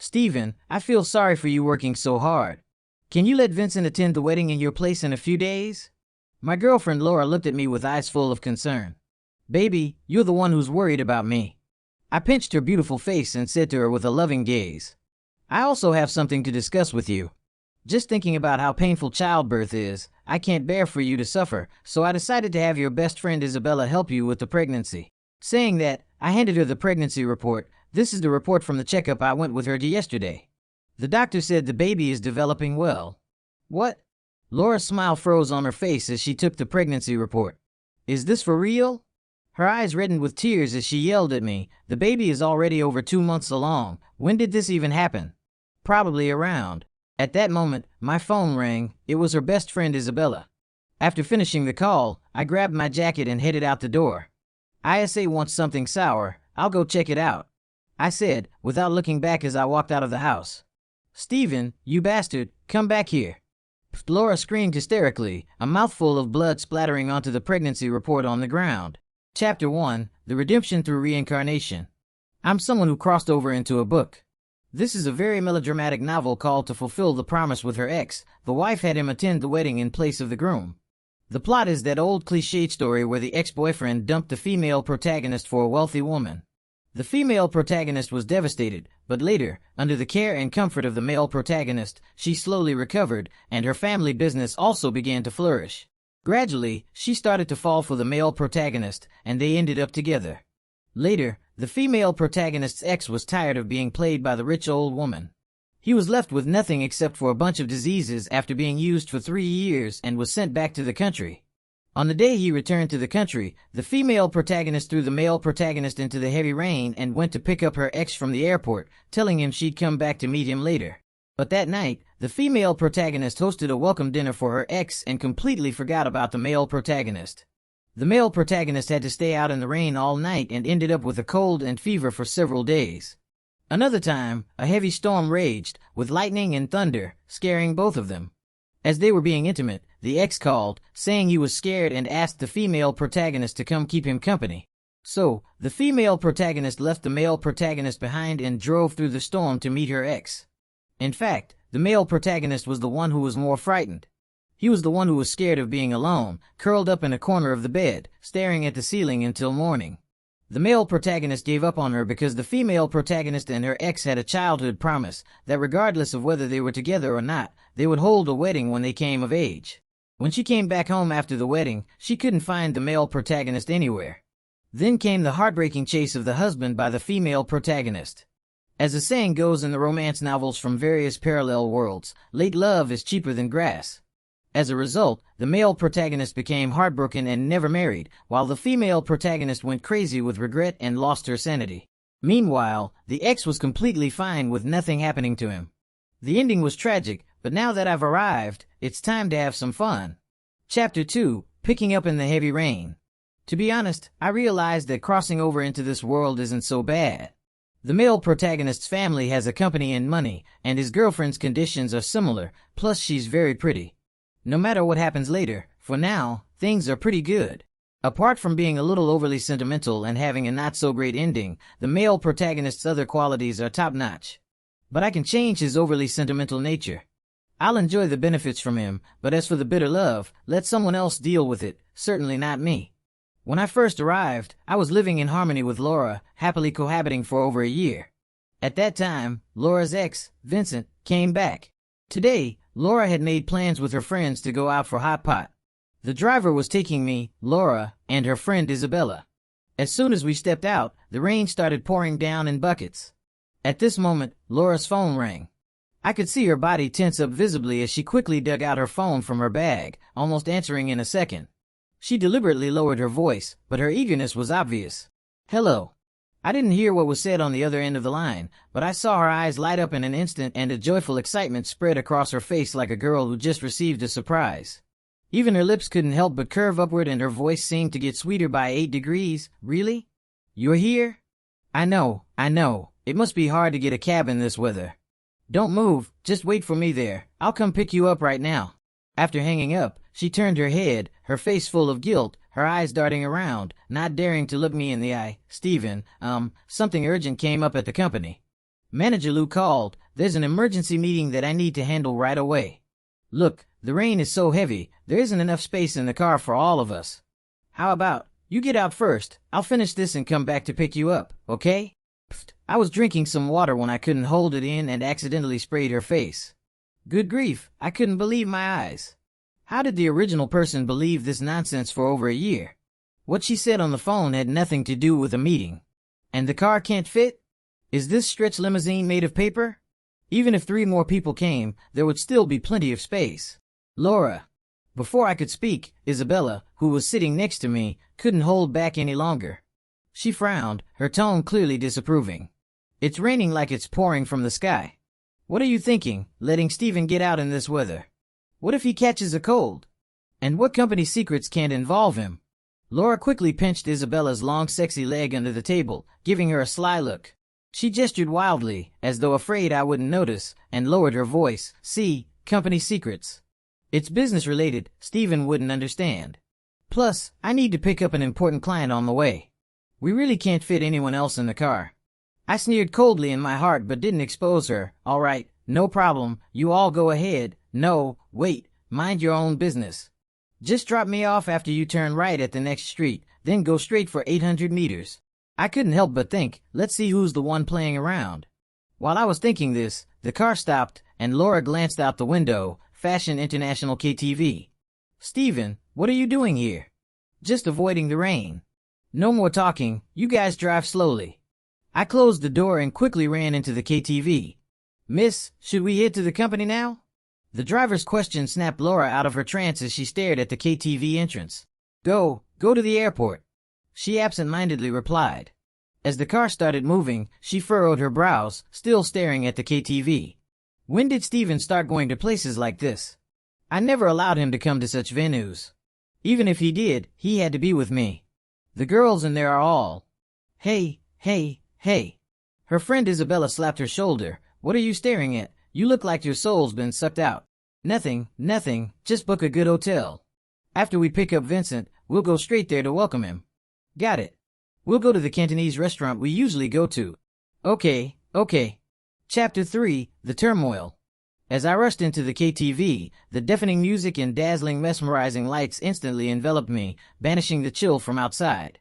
Steven, I feel sorry for you working so hard. Can you let Vincent attend the wedding in your place in a few days? My girlfriend Laura looked at me with eyes full of concern. Baby, you're the one who's worried about me. I pinched her beautiful face and said to her with a loving gaze, I also have something to discuss with you. Just thinking about how painful childbirth is, I can't bear for you to suffer, so I decided to have your best friend Isabella help you with the pregnancy. Saying that, I handed her the pregnancy report. This is the report from the checkup I went with her to yesterday. The doctor said the baby is developing well. What? Laura's smile froze on her face as she took the pregnancy report. Is this for real? Her eyes reddened with tears as she yelled at me, the baby is already over 2 months along. When did this even happen? Probably around. At that moment, my phone rang. It was her best friend Isabella. After finishing the call, I grabbed my jacket and headed out the door. ISA wants something sour. I'll go check it out, I said, without looking back as I walked out of the house. Steven, you bastard, come back here. Laura screamed hysterically, a mouthful of blood splattering onto the pregnancy report on the ground. Chapter 1, The Redemption Through Reincarnation. I'm someone who crossed over into a book. This is a very melodramatic novel called To Fulfill the Promise with Her Ex. The wife had him attend the wedding in place of the groom. The plot is that old cliched story where the ex-boyfriend dumped the female protagonist for a wealthy woman. The female protagonist was devastated, but later, under the care and comfort of the male protagonist, she slowly recovered, and her family business also began to flourish. Gradually, she started to fall for the male protagonist, and they ended up together. Later, the female protagonist's ex was tired of being played by the rich old woman. He was left with nothing except for a bunch of diseases after being used for 3 years and was sent back to the country. On the day he returned to the country, the female protagonist threw the male protagonist into the heavy rain and went to pick up her ex from the airport, telling him she'd come back to meet him later. But that night, the female protagonist hosted a welcome dinner for her ex and completely forgot about the male protagonist. The male protagonist had to stay out in the rain all night and ended up with a cold and fever for several days. Another time, a heavy storm raged, with lightning and thunder, scaring both of them. As they were being intimate, the ex called, saying he was scared and asked the female protagonist to come keep him company. So, the female protagonist left the male protagonist behind and drove through the storm to meet her ex. In fact, the male protagonist was the one who was more frightened. He was the one who was scared of being alone, curled up in a corner of the bed, staring at the ceiling until morning. The male protagonist gave up on her because the female protagonist and her ex had a childhood promise that regardless of whether they were together or not, they would hold a wedding when they came of age. When she came back home after the wedding, she couldn't find the male protagonist anywhere. Then came the heartbreaking chase of the husband by the female protagonist. As the saying goes in the romance novels from various parallel worlds, late love is cheaper than grass. As a result, the male protagonist became heartbroken and never married, while the female protagonist went crazy with regret and lost her sanity. Meanwhile, the ex was completely fine with nothing happening to him. The ending was tragic, but now that I've arrived, it's time to have some fun. Chapter 2, Picking Up in the Heavy Rain. To be honest, I realized that crossing over into this world isn't so bad. The male protagonist's family has a company and money, and his girlfriend's conditions are similar, plus she's very pretty. No matter what happens later, for now, things are pretty good. Apart from being a little overly sentimental and having a not-so-great ending, the male protagonist's other qualities are top-notch. But I can change his overly sentimental nature. I'll enjoy the benefits from him, but as for the bitter love, let someone else deal with it, certainly not me. When I first arrived, I was living in harmony with Laura, happily cohabiting for over a year. At that time, Laura's ex, Vincent, came back. Today, Laura had made plans with her friends to go out for hot pot. The driver was taking me, Laura, and her friend Isabella. As soon as we stepped out, the rain started pouring down in buckets. At this moment, Laura's phone rang. I could see her body tense up visibly as she quickly dug out her phone from her bag, almost answering in a second. She deliberately lowered her voice, but her eagerness was obvious. Hello. I didn't hear what was said on the other end of the line, but I saw her eyes light up in an instant and a joyful excitement spread across her face like a girl who just received a surprise. Even her lips couldn't help but curve upward and her voice seemed to get sweeter by 8 degrees. Really? You're here? I know. It must be hard to get a cab in this weather. Don't move, just wait for me there. I'll come pick you up right now. After hanging up, she turned her head, her face full of guilt, her eyes darting around, not daring to look me in the eye. Steven, something urgent came up at the company. Manager Lou called. There's an emergency meeting that I need to handle right away. Look, the rain is so heavy, there isn't enough space in the car for all of us. How about you get out first? I'll finish this and come back to pick you up, okay? Pfft, I was drinking some water when I couldn't hold it in and accidentally sprayed her face. Good grief, I couldn't believe my eyes. How did the original person believe this nonsense for over a year? What she said on the phone had nothing to do with a meeting. And the car can't fit? Is this stretch limousine made of paper? Even if 3 more people came, there would still be plenty of space. Laura. Before I could speak, Isabella, who was sitting next to me, couldn't hold back any longer. She frowned, her tone clearly disapproving. It's raining like it's pouring from the sky. What are you thinking, letting Stephen get out in this weather? What if he catches a cold? And what company secrets can't involve him? Laura quickly pinched Isabella's long sexy leg under the table, giving her a sly look. She gestured wildly, as though afraid I wouldn't notice, and lowered her voice. See, company secrets. It's business related, Stephen wouldn't understand. Plus, I need to pick up an important client on the way. We really can't fit anyone else in the car. I sneered coldly in my heart but didn't expose her. All right, no problem, you all go ahead. No, wait, mind your own business. Just drop me off after you turn right at the next street, then go straight for 800 meters. I couldn't help but think, let's see who's the one playing around. While I was thinking this, the car stopped, and Laura glanced out the window. Fashion International KTV. Stephen, what are you doing here? Just avoiding the rain. No more talking, you guys drive slowly. I closed the door and quickly ran into the KTV. Miss, should we head to the company now? The driver's question snapped Laura out of her trance as she stared at the KTV entrance. Go to the airport. She absent-mindedly replied. As the car started moving, she furrowed her brows, still staring at the KTV. When did Stephen start going to places like this? I never allowed him to come to such venues. Even if he did, he had to be with me. The girls in there are all. Hey. Her friend Isabella slapped her shoulder. What are you staring at? You look like your soul's been sucked out. Nothing, just book a good hotel. After we pick up Vincent, we'll go straight there to welcome him. Got it. We'll go to the Cantonese restaurant we usually go to. Okay. Chapter 3, The Turmoil. As I rushed into the KTV, the deafening music and dazzling, mesmerizing lights instantly enveloped me, banishing the chill from outside.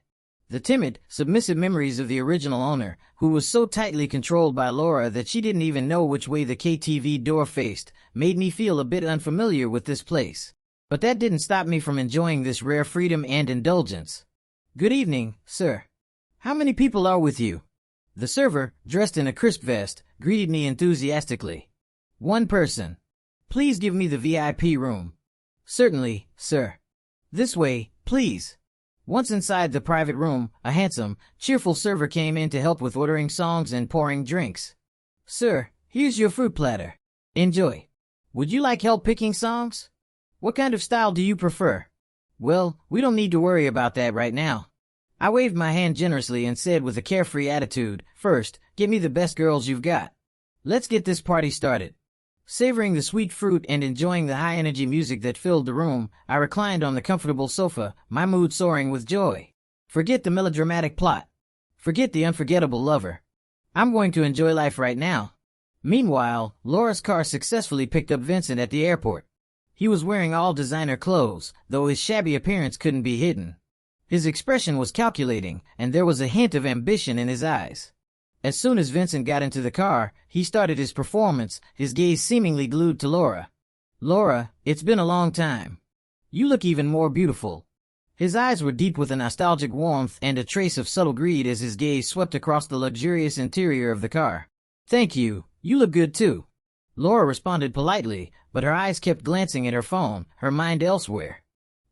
The timid, submissive memories of the original owner, who was so tightly controlled by Laura that she didn't even know which way the KTV door faced, made me feel a bit unfamiliar with this place. But that didn't stop me from enjoying this rare freedom and indulgence. Good evening, sir. How many people are with you? The server, dressed in a crisp vest, greeted me enthusiastically. 1 person. Please give me the VIP room. Certainly, sir. This way, please. Once inside the private room, a handsome, cheerful server came in to help with ordering songs and pouring drinks. Sir, here's your fruit platter. Enjoy. Would you like help picking songs? What kind of style do you prefer? Well, we don't need to worry about that right now. I waved my hand generously and said with a carefree attitude, first, get me the best girls you've got. Let's get this party started. Savoring the sweet fruit and enjoying the high-energy music that filled the room, I reclined on the comfortable sofa, my mood soaring with joy. Forget the melodramatic plot. Forget the unforgettable lover. I'm going to enjoy life right now. Meanwhile, Laura's car successfully picked up Vincent at the airport. He was wearing all designer clothes, though his shabby appearance couldn't be hidden. His expression was calculating, and there was a hint of ambition in his eyes. As soon as Vincent got into the car, he started his performance, his gaze seemingly glued to Laura. Laura, it's been a long time. You look even more beautiful. His eyes were deep with a nostalgic warmth and a trace of subtle greed as his gaze swept across the luxurious interior of the car. Thank you, you look good too. Laura responded politely, but her eyes kept glancing at her phone, her mind elsewhere.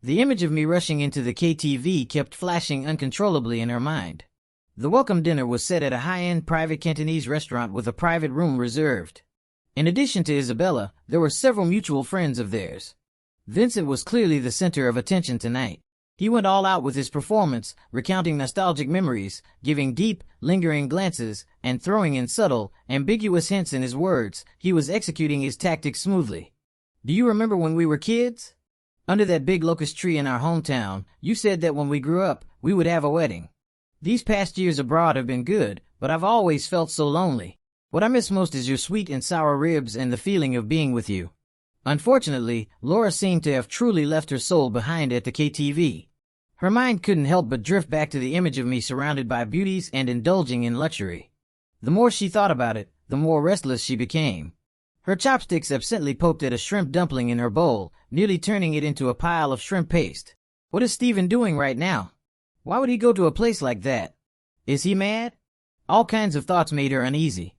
The image of me rushing into the KTV kept flashing uncontrollably in her mind. The welcome dinner was set at a high-end private Cantonese restaurant with a private room reserved. In addition to Isabella, there were several mutual friends of theirs. Vincent was clearly the center of attention tonight. He went all out with his performance, recounting nostalgic memories, giving deep, lingering glances, and throwing in subtle, ambiguous hints in his words. He was executing his tactics smoothly. Do you remember when we were kids? Under that big locust tree in our hometown, you said that when we grew up, we would have a wedding. These past years abroad have been good, but I've always felt so lonely. What I miss most is your sweet and sour ribs and the feeling of being with you. Unfortunately, Laura seemed to have truly left her soul behind at the KTV. Her mind couldn't help but drift back to the image of me surrounded by beauties and indulging in luxury. The more she thought about it, the more restless she became. Her chopsticks absently poked at a shrimp dumpling in her bowl, nearly turning it into a pile of shrimp paste. What is Steven doing right now? Why would he go to a place like that? Is he mad? All kinds of thoughts made her uneasy.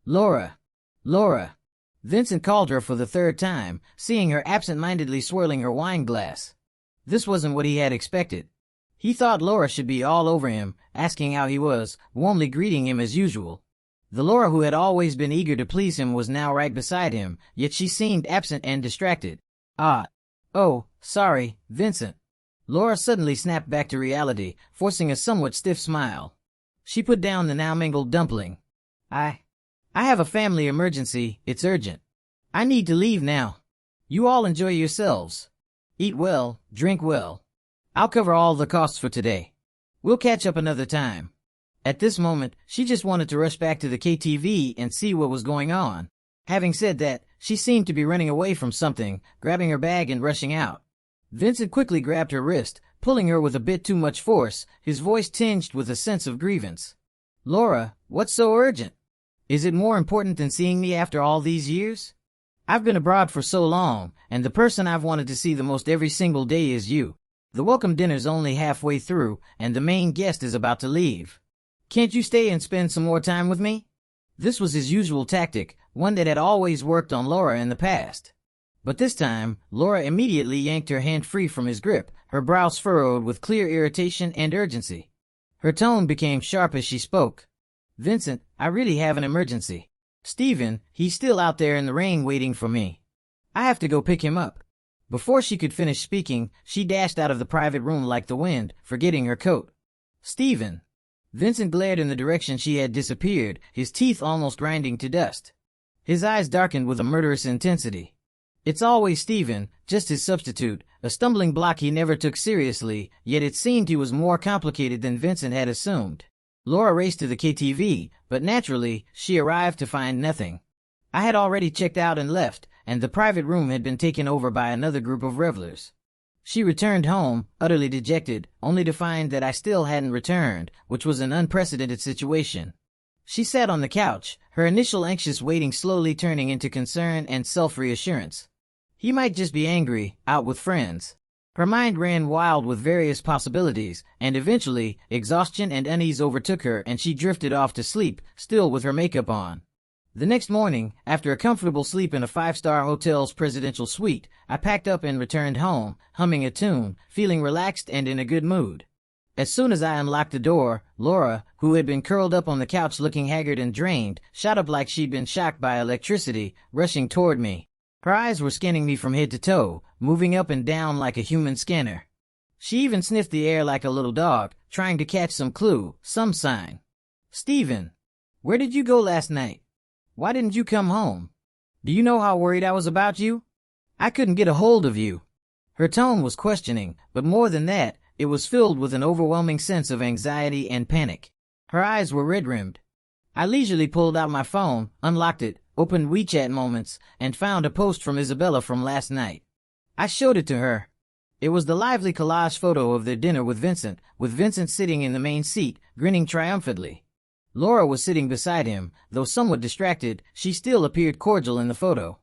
Laura. Laura. Vincent called her for the third time, seeing her absent-mindedly swirling her wine glass. This wasn't what he had expected. He thought Laura should be all over him, asking how he was, warmly greeting him as usual. The Laura who had always been eager to please him was now right beside him, yet she seemed absent and distracted. Oh, sorry, Vincent. Laura suddenly snapped back to reality, forcing a somewhat stiff smile. She put down the now mingled dumpling. I have a family emergency, it's urgent. I need to leave now. You all enjoy yourselves. Eat well, drink well. I'll cover all the costs for today. We'll catch up another time. At this moment, she just wanted to rush back to the KTV and see what was going on. Having said that, she seemed to be running away from something, grabbing her bag and rushing out. Vincent quickly grabbed her wrist, pulling her with a bit too much force, his voice tinged with a sense of grievance. Laura, what's so urgent? Is it more important than seeing me after all these years? I've been abroad for so long, and the person I've wanted to see the most every single day is you. The welcome dinner's only halfway through, and the main guest is about to leave. Can't you stay and spend some more time with me? This was his usual tactic, one that had always worked on Laura in the past. But this time, Laura immediately yanked her hand free from his grip, her brows furrowed with clear irritation and urgency. Her tone became sharp as she spoke. Vincent, I really have an emergency. Steven, he's still out there in the rain waiting for me. I have to go pick him up. Before she could finish speaking, she dashed out of the private room like the wind, forgetting her coat. Steven. Vincent glared in the direction she had disappeared, his teeth almost grinding to dust. His eyes darkened with a murderous intensity. It's always Steven, just his substitute, a stumbling block he never took seriously, yet it seemed he was more complicated than Vincent had assumed. Laura raced to the KTV, but naturally, she arrived to find nothing. I had already checked out and left, and the private room had been taken over by another group of revelers. She returned home, utterly dejected, only to find that I still hadn't returned, which was an unprecedented situation. She sat on the couch, her initial anxious waiting slowly turning into concern and self-reassurance. He might just be angry, out with friends. Her mind ran wild with various possibilities, and eventually, exhaustion and unease overtook her and she drifted off to sleep, still with her makeup on. The next morning, after a comfortable sleep in a five-star hotel's presidential suite, I packed up and returned home, humming a tune, feeling relaxed and in a good mood. As soon as I unlocked the door, Laura, who had been curled up on the couch looking haggard and drained, shot up like she'd been shocked by electricity, rushing toward me. Her eyes were scanning me from head to toe, moving up and down like a human scanner. She even sniffed the air like a little dog, trying to catch some clue, some sign. Steven, where did you go last night? Why didn't you come home? Do you know how worried I was about you? I couldn't get a hold of you. Her tone was questioning, but more than that, it was filled with an overwhelming sense of anxiety and panic. Her eyes were red-rimmed. I leisurely pulled out my phone, unlocked it, opened WeChat Moments, and found a post from Isabella from last night. I showed it to her. It was the lively collage photo of their dinner with Vincent sitting in the main seat, grinning triumphantly. Laura was sitting beside him, though somewhat distracted, she still appeared cordial in the photo.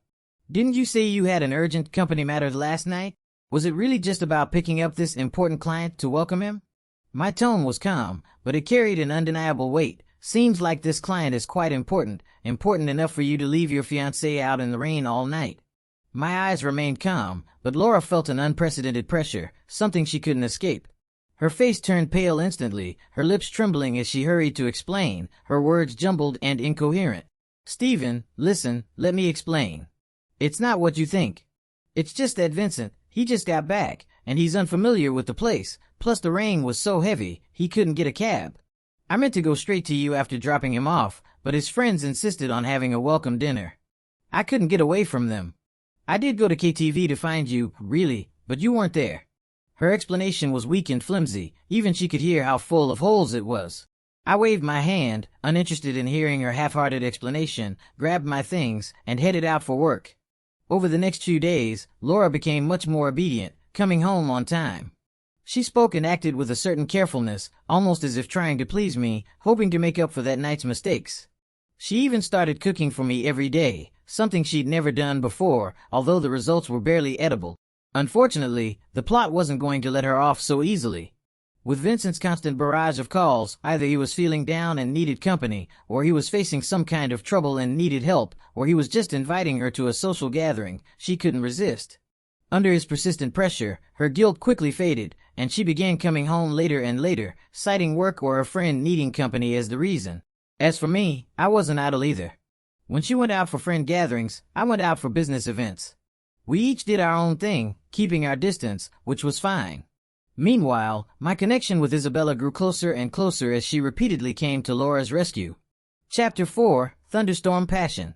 Didn't you say you had an urgent company matter last night? Was it really just about picking up this important client to welcome him? My tone was calm, but it carried an undeniable weight. Seems like this client is quite important enough for you to leave your fiancé out in the rain all night. My eyes remained calm, but Laura felt an unprecedented pressure, something she couldn't escape. Her face turned pale instantly, her lips trembling as she hurried to explain, her words jumbled and incoherent. Steven, listen, let me explain. It's not what you think. It's just that Vincent, he just got back, and he's unfamiliar with the place, plus the rain was so heavy, he couldn't get a cab. I meant to go straight to you after dropping him off, but his friends insisted on having a welcome dinner. I couldn't get away from them. I did go to KTV to find you, really, but you weren't there. Her explanation was weak and flimsy, even she could hear how full of holes it was. I waved my hand, uninterested in hearing her half-hearted explanation, grabbed my things, and headed out for work. Over the next few days, Laura became much more obedient, coming home on time. She spoke and acted with a certain carefulness, almost as if trying to please me, hoping to make up for that night's mistakes. She even started cooking for me every day, something she'd never done before, although the results were barely edible. Unfortunately, the plot wasn't going to let her off so easily. With Vincent's constant barrage of calls, either he was feeling down and needed company, or he was facing some kind of trouble and needed help, or he was just inviting her to a social gathering, she couldn't resist. Under his persistent pressure, her guilt quickly faded, and she began coming home later and later, citing work or a friend needing company as the reason. As for me, I wasn't idle either. When she went out for friend gatherings, I went out for business events. We each did our own thing, keeping our distance, which was fine. Meanwhile, my connection with Isabella grew closer and closer as she repeatedly came to Laura's rescue. Chapter 4: Thunderstorm Passion.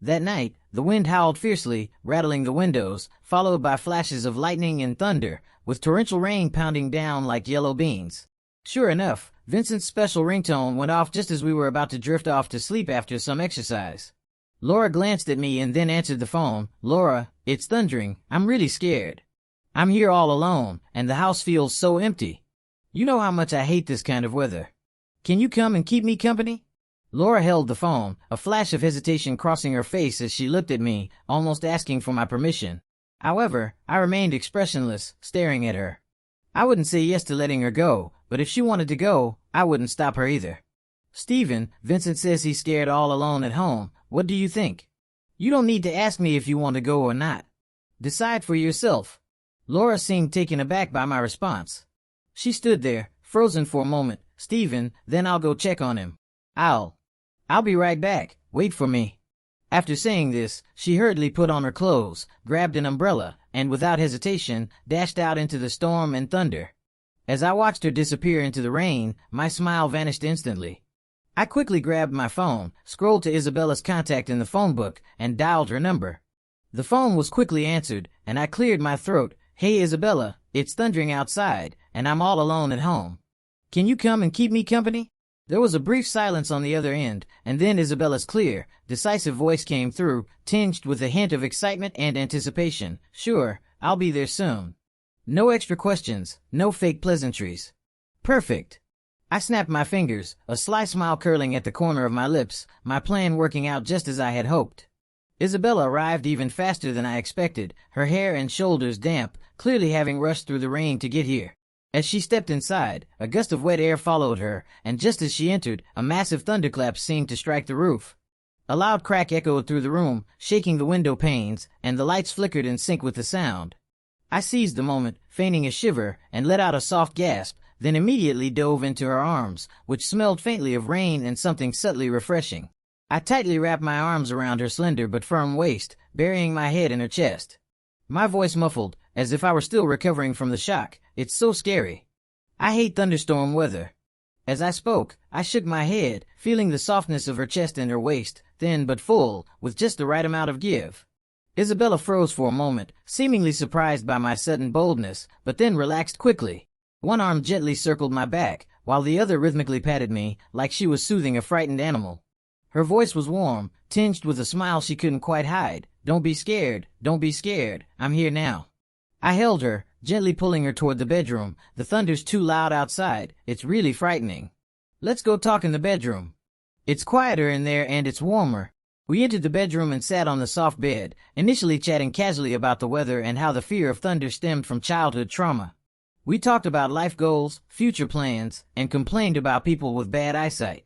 That night, the wind howled fiercely, rattling the windows, followed by flashes of lightning and thunder, with torrential rain pounding down like yellow beans. Sure enough, Vincent's special ringtone went off just as we were about to drift off to sleep after some exercise. Laura glanced at me and then answered the phone. "Laura, it's thundering. I'm really scared. I'm here all alone, and the house feels so empty. You know how much I hate this kind of weather. Can you come and keep me company?" Laura held the phone, a flash of hesitation crossing her face as she looked at me, almost asking for my permission. However, I remained expressionless, staring at her. I wouldn't say yes to letting her go, but if she wanted to go, I wouldn't stop her either. "Stephen, Vincent says he's scared all alone at home. What do you think?" "You don't need to ask me if you want to go or not. Decide for yourself." Laura seemed taken aback by my response. She stood there, frozen for a moment. "Stephen, then I'll go check on him. I'll be right back. Wait for me." After saying this, she hurriedly put on her clothes, grabbed an umbrella, and without hesitation, dashed out into the storm and thunder. As I watched her disappear into the rain, my smile vanished instantly. I quickly grabbed my phone, scrolled to Isabella's contact in the phone book, and dialed her number. The phone was quickly answered, and I cleared my throat. "Hey Isabella, it's thundering outside, and I'm all alone at home. Can you come and keep me company?" There was a brief silence on the other end, and then Isabella's clear, decisive voice came through, tinged with a hint of excitement and anticipation. "Sure, I'll be there soon. No extra questions, no fake pleasantries." "Perfect." I snapped my fingers, a sly smile curling at the corner of my lips, my plan working out just as I had hoped. Isabella arrived even faster than I expected, her hair and shoulders damp, clearly having rushed through the rain to get here. As she stepped inside, a gust of wet air followed her, and just as she entered, a massive thunderclap seemed to strike the roof. A loud crack echoed through the room, shaking the window panes, and the lights flickered in sync with the sound. I seized the moment, feigning a shiver, and let out a soft gasp, then immediately dove into her arms, which smelled faintly of rain and something subtly refreshing. I tightly wrapped my arms around her slender but firm waist, burying my head in her chest. My voice muffled, as if I were still recovering from the shock. "It's so scary. I hate thunderstorm weather." As I spoke, I shook my head, feeling the softness of her chest and her waist, thin but full, with just the right amount of give. Isabella froze for a moment, seemingly surprised by my sudden boldness, but then relaxed quickly. One arm gently circled my back, while the other rhythmically patted me, like she was soothing a frightened animal. Her voice was warm, tinged with a smile she couldn't quite hide. Don't be scared, I'm here now." I held her, gently pulling her toward the bedroom. "The thunder's too loud outside, it's really frightening. Let's go talk in the bedroom. It's quieter in there and it's warmer." We entered the bedroom and sat on the soft bed, initially chatting casually about the weather and how the fear of thunder stemmed from childhood trauma. We talked about life goals, future plans, and complained about people with bad eyesight.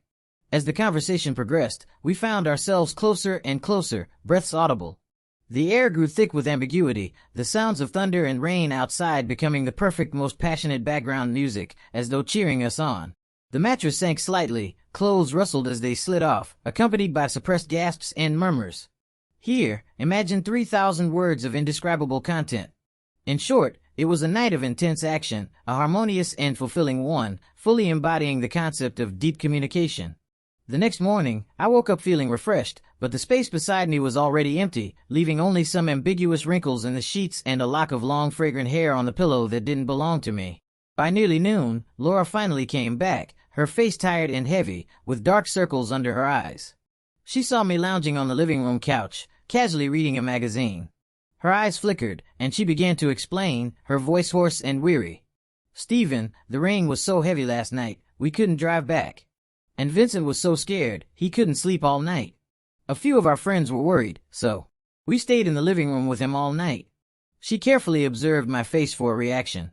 As the conversation progressed, we found ourselves closer and closer, breaths audible. The air grew thick with ambiguity, the sounds of thunder and rain outside becoming the perfect, most passionate background music, as though cheering us on. The mattress sank slightly, clothes rustled as they slid off, accompanied by suppressed gasps and murmurs. Here, imagine 3,000 words of indescribable content. In short, it was a night of intense action, a harmonious and fulfilling one, fully embodying the concept of deep communication. The next morning, I woke up feeling refreshed, but the space beside me was already empty, leaving only some ambiguous wrinkles in the sheets and a lock of long fragrant hair on the pillow that didn't belong to me. By nearly noon, Laura finally came back, her face tired and heavy, with dark circles under her eyes. She saw me lounging on the living room couch, casually reading a magazine. Her eyes flickered, and she began to explain, her voice hoarse and weary. "Stephen, the rain was so heavy last night, we couldn't drive back. And Vincent was so scared, he couldn't sleep all night. A few of our friends were worried, so we stayed in the living room with him all night." She carefully observed my face for a reaction.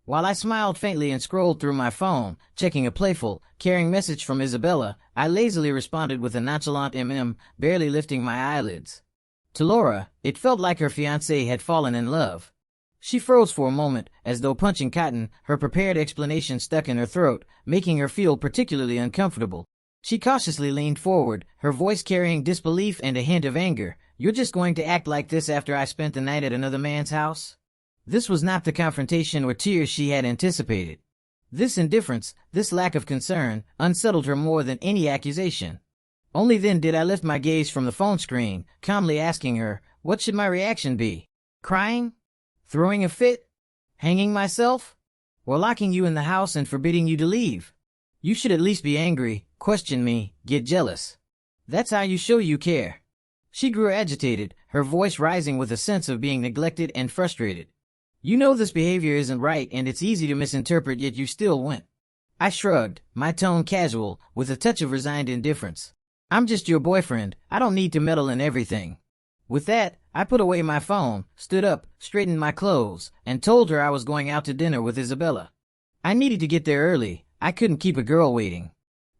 While I smiled faintly and scrolled through my phone, checking a playful, caring message from Isabella, I lazily responded with a nonchalant barely lifting my eyelids. To Laura, it felt like her fiancé had fallen in love. She froze for a moment, as though punching cotton, her prepared explanation stuck in her throat, making her feel particularly uncomfortable. She cautiously leaned forward, her voice carrying disbelief and a hint of anger. "You're just going to act like this after I spent the night at another man's house?" This was not the confrontation or tears she had anticipated. This indifference, this lack of concern, unsettled her more than any accusation. Only then did I lift my gaze from the phone screen, calmly asking her, what should my reaction be? Crying? Throwing a fit? Hanging myself? Or locking you in the house and forbidding you to leave? You should at least be angry, question me, get jealous. That's how you show you care. She grew agitated, her voice rising with a sense of being neglected and frustrated. "You know this behavior isn't right and it's easy to misinterpret, yet you still went." I shrugged, my tone casual, with a touch of resigned indifference. "I'm just your boyfriend, I don't need to meddle in everything." With that, I put away my phone, stood up, straightened my clothes, and told her I was going out to dinner with Isabella. I needed to get there early, I couldn't keep a girl waiting.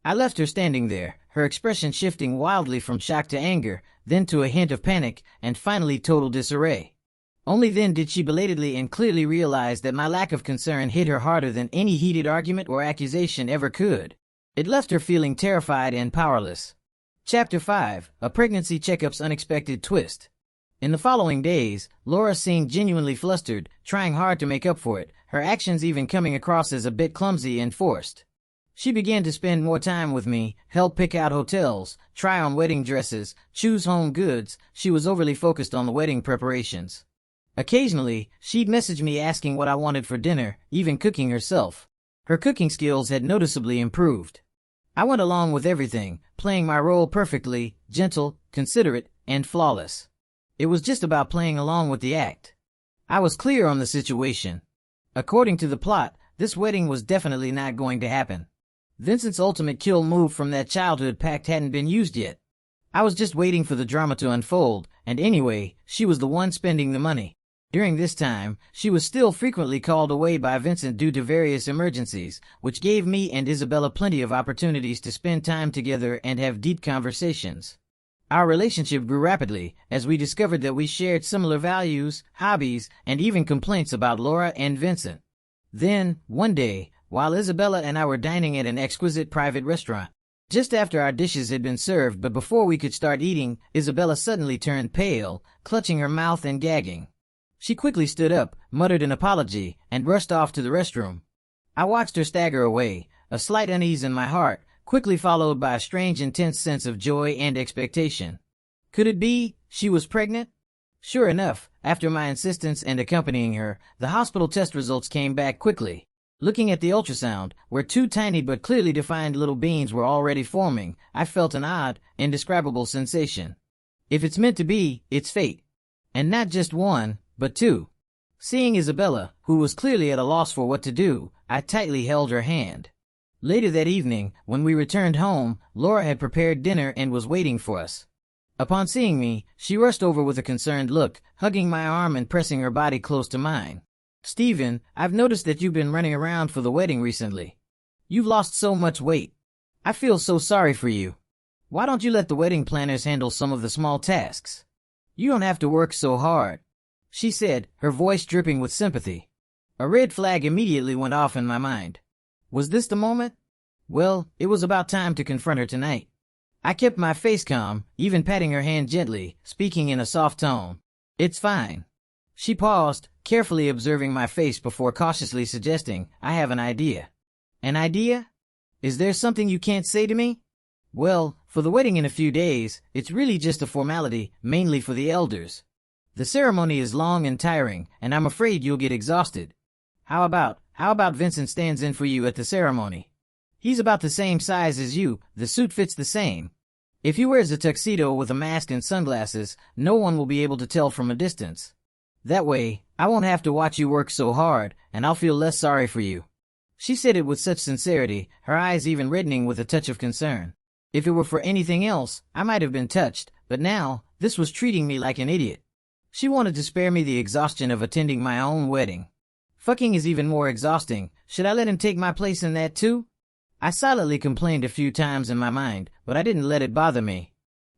I left her standing there, her expression shifting wildly from shock to anger, then to a hint of panic, and finally total disarray. Only then did she belatedly and clearly realize that my lack of concern hit her harder than any heated argument or accusation ever could. It left her feeling terrified and powerless. Chapter 5, A Pregnancy Checkup's Unexpected Twist. In the following days, Laura seemed genuinely flustered, trying hard to make up for it, her actions even coming across as a bit clumsy and forced. She began to spend more time with me, help pick out hotels, try on wedding dresses, choose home goods. She was overly focused on the wedding preparations. Occasionally, she'd message me asking what I wanted for dinner, even cooking herself. Her cooking skills had noticeably improved. I went along with everything, playing my role perfectly, gentle, considerate, and flawless. It was just about playing along with the act. I was clear on the situation. According to the plot, this wedding was definitely not going to happen. Vincent's ultimate kill move from that childhood pact hadn't been used yet. I was just waiting for the drama to unfold, and anyway, she was the one spending the money. During this time, she was still frequently called away by Vincent due to various emergencies, which gave me and Isabella plenty of opportunities to spend time together and have deep conversations. Our relationship grew rapidly, as we discovered that we shared similar values, hobbies, and even complaints about Laura and Vincent. Then, one day, while Isabella and I were dining at an exquisite private restaurant, just after our dishes had been served but before we could start eating, Isabella suddenly turned pale, clutching her mouth and gagging. She quickly stood up, muttered an apology, and rushed off to the restroom. I watched her stagger away, a slight unease in my heart, quickly followed by a strange intense sense of joy and expectation. Could it be she was pregnant? Sure enough, after my insistence and accompanying her, the hospital test results came back quickly. Looking at the ultrasound, where two tiny but clearly defined little beans were already forming, I felt an odd, indescribable sensation. If it's meant to be, it's fate. And not just one, but two. Seeing Isabella, who was clearly at a loss for what to do, I tightly held her hand. Later that evening, when we returned home, Laura had prepared dinner and was waiting for us. Upon seeing me, she rushed over with a concerned look, hugging my arm and pressing her body close to mine. "Stephen, I've noticed that you've been running around for the wedding recently. You've lost so much weight. I feel so sorry for you. Why don't you let the wedding planners handle some of the small tasks? You don't have to work so hard," she said, her voice dripping with sympathy. A red flag immediately went off in my mind. Was this the moment? Well, it was about time to confront her tonight. I kept my face calm, even patting her hand gently, speaking in a soft tone. "It's fine." She paused, carefully observing my face before cautiously suggesting, "I have an idea." "An idea? Is there something you can't say to me?" "Well, for the wedding in a few days, it's really just a formality, mainly for the elders. The ceremony is long and tiring, and I'm afraid you'll get exhausted. How about Vincent stands in for you at the ceremony? He's about the same size as you, the suit fits the same. If he wears a tuxedo with a mask and sunglasses, no one will be able to tell from a distance. That way, I won't have to watch you work so hard, and I'll feel less sorry for you." She said it with such sincerity, her eyes even reddening with a touch of concern. If it were for anything else, I might have been touched, but now, this was treating me like an idiot. She wanted to spare me the exhaustion of attending my own wedding. Fucking is even more exhausting. Should I let him take my place in that too? I silently complained a few times in my mind, but I didn't let it bother me.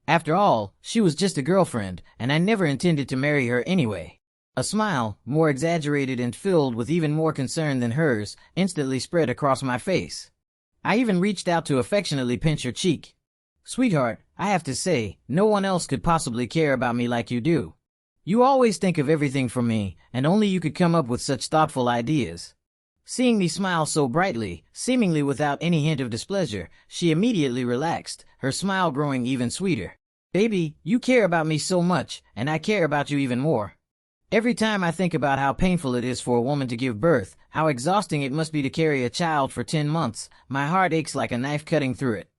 After all, she was just a girlfriend, and I never intended to marry her anyway. A smile, more exaggerated and filled with even more concern than hers, instantly spread across my face. I even reached out to affectionately pinch her cheek. "Sweetheart, I have to say, no one else could possibly care about me like you do. You always think of everything for me, and only you could come up with such thoughtful ideas." Seeing me smile so brightly, seemingly without any hint of displeasure, she immediately relaxed, her smile growing even sweeter. "Baby, you care about me so much, and I care about you even more. Every time I think about how painful it is for a woman to give birth, how exhausting it must be to carry a child for 10 months, my heart aches like a knife cutting through it.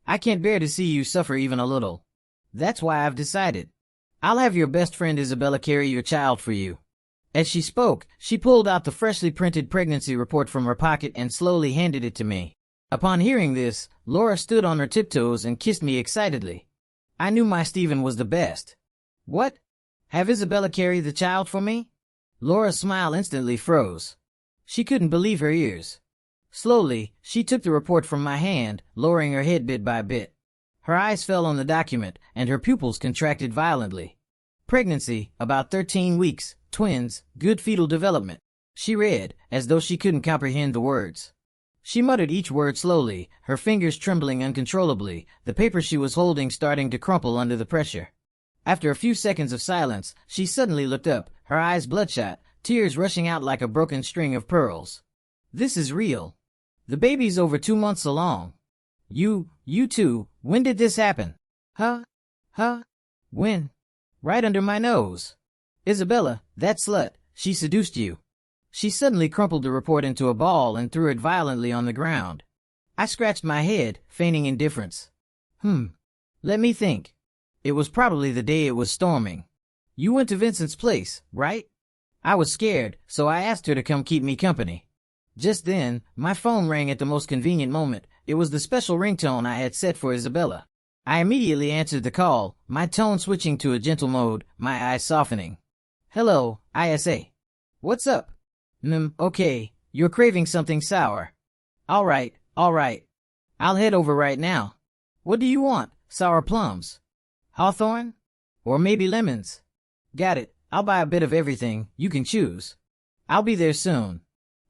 I can't bear to see you suffer even a little. That's why I've decided. I'll have your best friend Isabella carry your child for you." As she spoke, she pulled out the freshly printed pregnancy report from her pocket and slowly handed it to me. Upon hearing this, Laura stood on her tiptoes and kissed me excitedly. I knew my Stephen was the best. "What? Have Isabella carry the child for me?" Laura's smile instantly froze. She couldn't believe her ears. Slowly, she took the report from my hand, lowering her head bit by bit. Her eyes fell on the document, and her pupils contracted violently. "Pregnancy, about 13 weeks, twins, good fetal development," she read, as though she couldn't comprehend the words. She muttered each word slowly, her fingers trembling uncontrollably, the paper she was holding starting to crumple under the pressure. After a few seconds of silence, she suddenly looked up, her eyes bloodshot, tears rushing out like a broken string of pearls. "This is real. The baby's over 2 months along. You too, when did this happen?" Huh? When? Right under my nose. Isabella, that slut, she seduced you." She suddenly crumpled the report into a ball and threw it violently on the ground. I scratched my head, feigning indifference. Let me think. It was probably the day it was storming. You went to Vincent's place, right? I was scared, so I asked her to come keep me company. Just then, my phone rang at the most convenient moment. It was the special ringtone I had set for Isabella. I immediately answered the call, my tone switching to a gentle mode, my eyes softening. "Hello, ISA. What's up?" Okay, you're craving something sour. All right. I'll head over right now. What do you want? Sour plums? Hawthorn? Or maybe lemons? Got it. I'll buy a bit of everything. You can choose. I'll be there soon."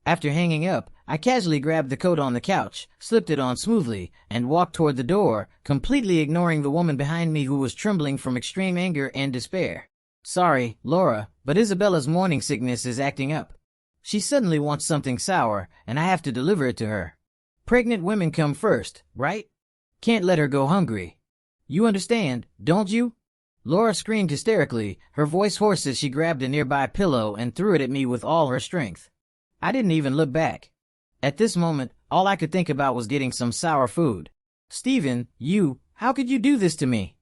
After hanging up, I casually grabbed the coat on the couch, slipped it on smoothly, and walked toward the door, completely ignoring the woman behind me who was trembling from extreme anger and despair. "Sorry, Laura, but Isabella's morning sickness is acting up. She suddenly wants something sour, and I have to deliver it to her. Pregnant women come first, right? Can't let her go hungry. You understand, don't you?" Laura screamed hysterically, her voice hoarse as she grabbed a nearby pillow and threw it at me with all her strength. I didn't even look back. At this moment, all I could think about was getting some sour food. "Stephen, how could you do this to me?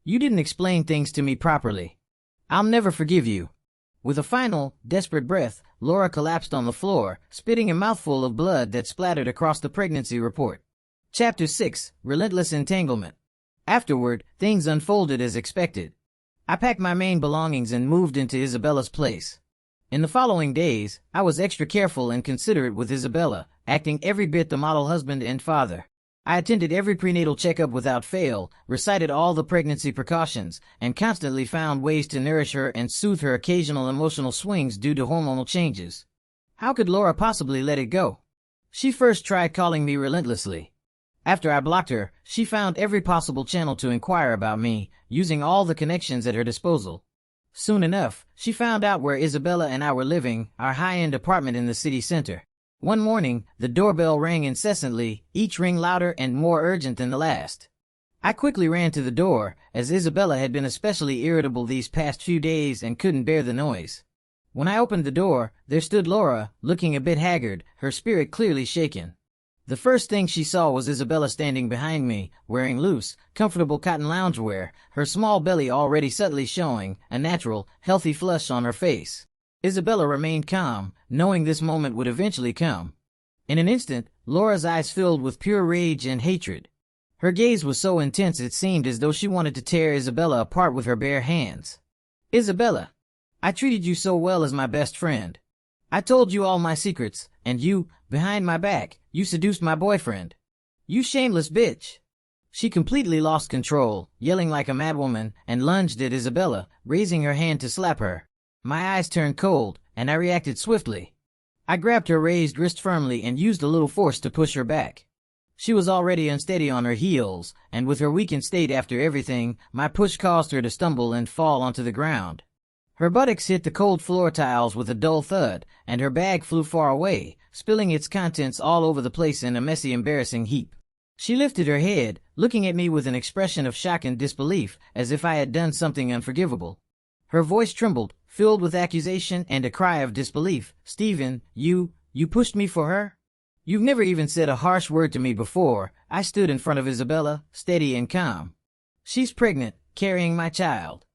You didn't explain things to me properly. I'll never forgive you." With a final, desperate breath, Laura collapsed on the floor, spitting a mouthful of blood that splattered across the pregnancy report. Chapter 6, Relentless Entanglement. Afterward, things unfolded as expected. I packed my main belongings and moved into Isabella's place. In the following days, I was extra careful and considerate with Isabella, acting every bit the model husband and father. I attended every prenatal checkup without fail, recited all the pregnancy precautions, and constantly found ways to nourish her and soothe her occasional emotional swings due to hormonal changes. How could Laura possibly let it go? She first tried calling me relentlessly. After I blocked her, she found every possible channel to inquire about me, using all the connections at her disposal. Soon enough, she found out where Isabella and I were living, our high-end apartment in the city center. One morning, the doorbell rang incessantly, each ring louder and more urgent than the last. I quickly ran to the door, as Isabella had been especially irritable these past few days and couldn't bear the noise. When I opened the door, there stood Laura, looking a bit haggard, her spirit clearly shaken. The first thing she saw was Isabella standing behind me, wearing loose, comfortable cotton loungewear, her small belly already subtly showing, a natural, healthy flush on her face. Isabella remained calm, knowing this moment would eventually come. In an instant, Laura's eyes filled with pure rage and hatred. Her gaze was so intense it seemed as though she wanted to tear Isabella apart with her bare hands. Isabella, I treated you so well as my best friend. I told you all my secrets, and you, behind my back, you seduced my boyfriend. You shameless bitch. She completely lost control, yelling like a madwoman, and lunged at Isabella, raising her hand to slap her. My eyes turned cold, and I reacted swiftly. I grabbed her raised wrist firmly and used a little force to push her back. She was already unsteady on her heels, and with her weakened state after everything, my push caused her to stumble and fall onto the ground. Her buttocks hit the cold floor tiles with a dull thud, and her bag flew far away, spilling its contents all over the place in a messy, embarrassing heap. She lifted her head, looking at me with an expression of shock and disbelief, as if I had done something unforgivable. Her voice trembled, filled with accusation and a cry of disbelief. Stephen, you pushed me for her? You've never even said a harsh word to me before. I stood in front of Isabella, steady and calm. She's pregnant, carrying my child.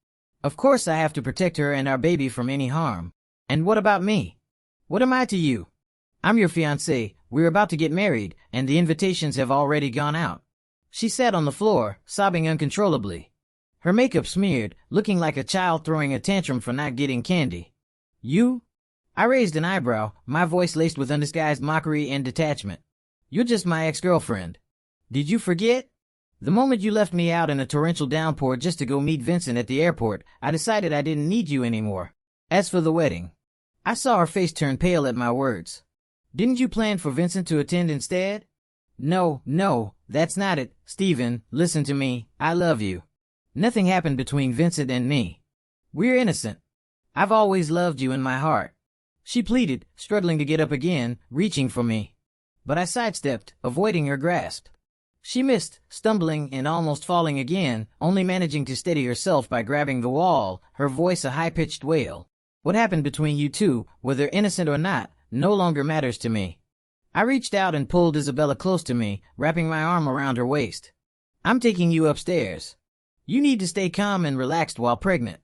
Of course I have to protect her and our baby from any harm. And what about me? What am I to you? I'm your fiancé, we're about to get married, and the invitations have already gone out. She sat on the floor, sobbing uncontrollably. Her makeup smeared, looking like a child throwing a tantrum for not getting candy. You? I raised an eyebrow, my voice laced with undisguised mockery and detachment. You're just my ex-girlfriend. Did you forget? The moment you left me out in a torrential downpour just to go meet Vincent at the airport, I decided I didn't need you anymore. As for the wedding, I saw her face turn pale at my words. Didn't you plan for Vincent to attend instead? No, that's not it. Stephen, listen to me. I love you. Nothing happened between Vincent and me. We're innocent. I've always loved you in my heart. She pleaded, struggling to get up again, reaching for me. But I sidestepped, avoiding her grasp. She missed, stumbling and almost falling again, only managing to steady herself by grabbing the wall, her voice a high-pitched wail. What happened between you two, whether innocent or not, no longer matters to me. I reached out and pulled Isabella close to me, wrapping my arm around her waist. I'm taking you upstairs. You need to stay calm and relaxed while pregnant.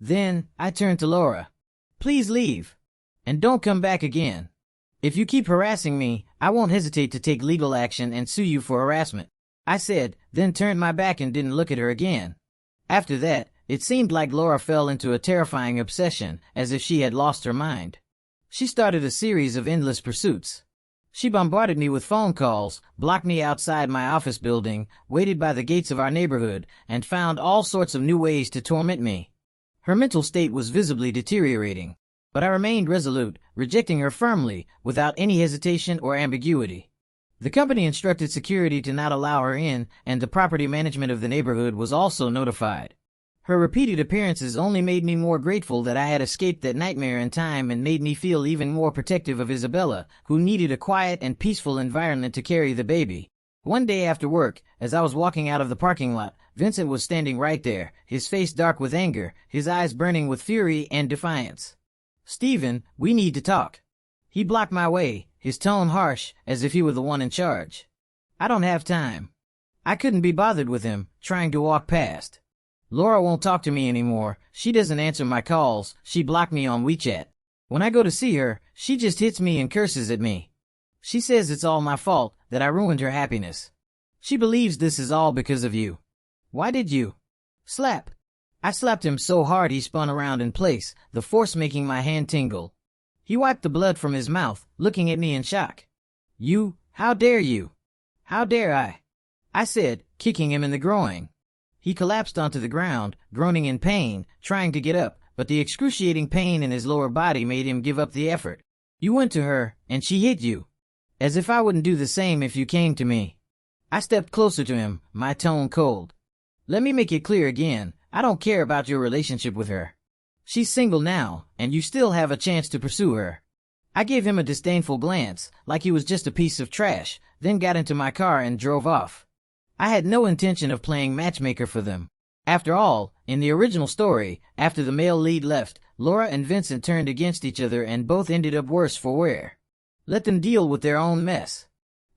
Then, I turned to Laura. Please leave. And don't come back again. If you keep harassing me, I won't hesitate to take legal action and sue you for harassment, I said, then turned my back and didn't look at her again. After that, it seemed like Laura fell into a terrifying obsession, as if she had lost her mind. She started a series of endless pursuits. She bombarded me with phone calls, blocked me outside my office building, waited by the gates of our neighborhood, and found all sorts of new ways to torment me. Her mental state was visibly deteriorating. But I remained resolute, rejecting her firmly, without any hesitation or ambiguity. The company instructed security to not allow her in, and the property management of the neighborhood was also notified. Her repeated appearances only made me more grateful that I had escaped that nightmare in time and made me feel even more protective of Isabella, who needed a quiet and peaceful environment to carry the baby. One day after work, as I was walking out of the parking lot, Vincent was standing right there, his face dark with anger, his eyes burning with fury and defiance. Stephen, we need to talk. He blocked my way, his tone harsh, as if he were the one in charge. I don't have time. I couldn't be bothered with him, trying to walk past. Laura won't talk to me anymore. She doesn't answer my calls. She blocked me on WeChat. When I go to see her, she just hits me and curses at me. She says it's all my fault, that I ruined her happiness. She believes this is all because of you. Why did you? Slap. I slapped him so hard he spun around in place, the force making my hand tingle. He wiped the blood from his mouth, looking at me in shock. You, how dare you? How dare I said, kicking him in the groin. He collapsed onto the ground, groaning in pain, trying to get up, but the excruciating pain in his lower body made him give up the effort. You went to her, and she hit you. As if I wouldn't do the same if you came to me. I stepped closer to him, my tone cold. Let me make it clear again. I don't care about your relationship with her. She's single now, and you still have a chance to pursue her. I gave him a disdainful glance, like he was just a piece of trash, then got into my car and drove off. I had no intention of playing matchmaker for them. After all, in the original story, after the male lead left, Laura and Vincent turned against each other and both ended up worse for wear. Let them deal with their own mess.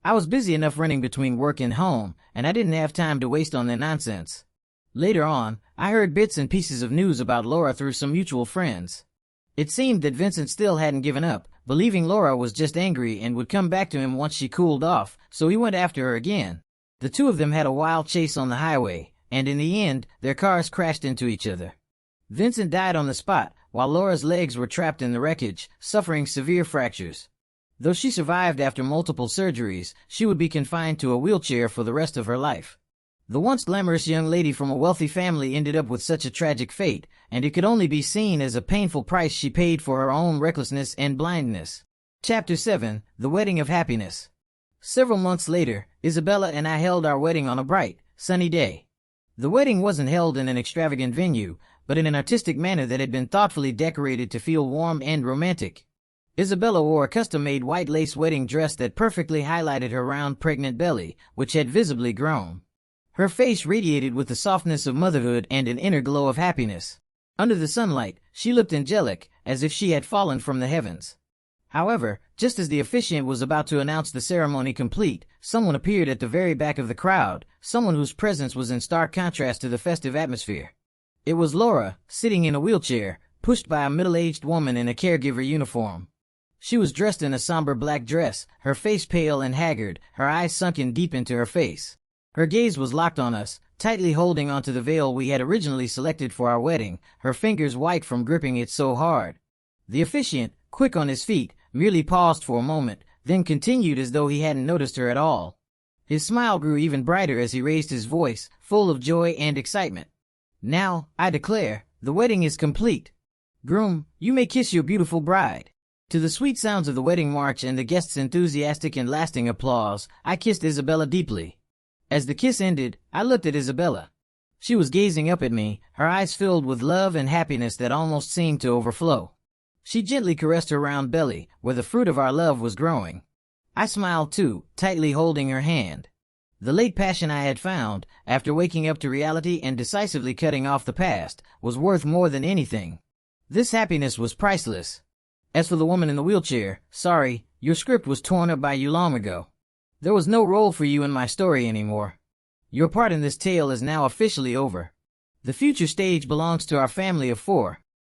I was busy enough running between work and home, and I didn't have time to waste on their nonsense. Later on, I heard bits and pieces of news about Laura through some mutual friends. It seemed that Vincent still hadn't given up, believing Laura was just angry and would come back to him once she cooled off, so he went after her again. The two of them had a wild chase on the highway, and in the end, their cars crashed into each other. Vincent died on the spot, while Laura's legs were trapped in the wreckage, suffering severe fractures. Though she survived after multiple surgeries, she would be confined to a wheelchair for the rest of her life. The once glamorous young lady from a wealthy family ended up with such a tragic fate, and it could only be seen as a painful price she paid for her own recklessness and blindness. Chapter 7: The Wedding of Happiness. Several months later, Isabella and I held our wedding on a bright, sunny day. The wedding wasn't held in an extravagant venue, but in an artistic manner that had been thoughtfully decorated to feel warm and romantic. Isabella wore a custom-made white lace wedding dress that perfectly highlighted her round, pregnant belly, which had visibly grown. Her face radiated with the softness of motherhood and an inner glow of happiness. Under the sunlight, she looked angelic, as if she had fallen from the heavens. However, just as the officiant was about to announce the ceremony complete, someone appeared at the very back of the crowd, someone whose presence was in stark contrast to the festive atmosphere. It was Laura, sitting in a wheelchair, pushed by a middle-aged woman in a caregiver uniform. She was dressed in a somber black dress, her face pale and haggard, her eyes sunken deep into her face. Her gaze was locked on us, tightly holding onto the veil we had originally selected for our wedding, her fingers white from gripping it so hard. The officiant, quick on his feet, merely paused for a moment, then continued as though he hadn't noticed her at all. His smile grew even brighter as he raised his voice, full of joy and excitement. "Now, I declare, the wedding is complete. Groom, you may kiss your beautiful bride." To the sweet sounds of the wedding march and the guests' enthusiastic and lasting applause, I kissed Isabella deeply. As the kiss ended, I looked at Isabella. She was gazing up at me, her eyes filled with love and happiness that almost seemed to overflow. She gently caressed her round belly, where the fruit of our love was growing. I smiled too, tightly holding her hand. The late passion I had found, after waking up to reality and decisively cutting off the past, was worth more than anything. This happiness was priceless. As for the woman in the wheelchair, sorry, your script was torn up by you long ago. There was no role for you in my story anymore. Your part in this tale is now officially over. The future stage belongs to our family of 4.